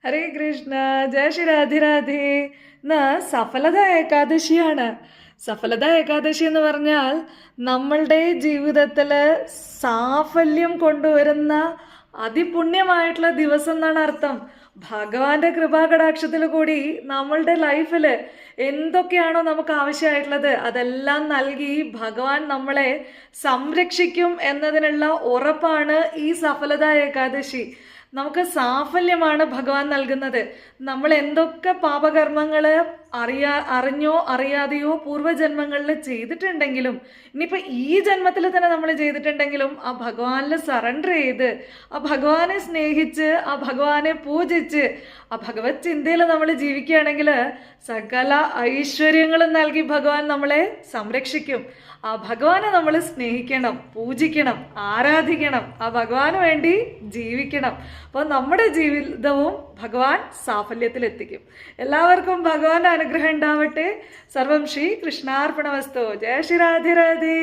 ഹരേ കൃഷ്ണ, ജയ ശ്രീ രാധേ രാധേ. ഇന്ന് സഫലത ഏകാദശിയാണ്. സഫലത ഏകാദശി എന്ന് പറഞ്ഞാൽ നമ്മളുടെ ജീവിതത്തിൽ സാഫല്യം കൊണ്ടുവരുന്ന അതിപുണ്യമായിട്ടുള്ള ദിവസം എന്നാണ് അർത്ഥം. ഭഗവാന്റെ കൃപാകടാക്ഷത്തിൽ കൂടി നമ്മളുടെ ലൈഫിൽ എന്തൊക്കെയാണോ നമുക്ക് ആവശ്യമായിട്ടുള്ളത് അതെല്ലാം നൽകി ഭഗവാൻ നമ്മളെ സംരക്ഷിക്കും എന്നതിനുള്ള ഉറപ്പാണ് ഈ സഫലത ഏകാദശി. നമുക്ക് സാഫല്യമാണ് ഭഗവാൻ നൽകുന്നത്. നമ്മൾ എന്തൊക്കെ പാപകർമ്മങ്ങൾ അറിഞ്ഞോ അറിയാതെയോ പൂർവ്വജന്മങ്ങളിൽ ചെയ്തിട്ടുണ്ടെങ്കിലും ഇനിയിപ്പോൾ ഈ ജന്മത്തിൽ തന്നെ നമ്മൾ ചെയ്തിട്ടുണ്ടെങ്കിലും ആ ഭഗവാനിൽ സറണ്ടർ ചെയ്ത് ആ ഭഗവാനെ സ്നേഹിച്ച് ആ ഭഗവാനെ പൂജിച്ച് ആ ഭഗവത് ചിന്തയിൽ നമ്മൾ ജീവിക്കുകയാണെങ്കിൽ സകല ഐശ്വര്യങ്ങളും നൽകി ഭഗവാൻ നമ്മളെ സംരക്ഷിക്കും. ആ ഭഗവാനെ നമ്മൾ സ്നേഹിക്കണം, പൂജിക്കണം, ആരാധിക്കണം, ആ ഭഗവാന് വേണ്ടി ജീവിക്കണം. അപ്പോൾ നമ്മുടെ ജീവിതവും ഭഗവാൻ സാഫല്യത്തിലെത്തിക്കും. എല്ലാവർക്കും ഭഗവാന്റെ അനുഗ്രഹം ഉണ്ടാവട്ടെ. സർവം ശ്രീ കൃഷ്ണാർപ്പണമസ്തു. ജയ ശ്രീ രാധേ രാധേ.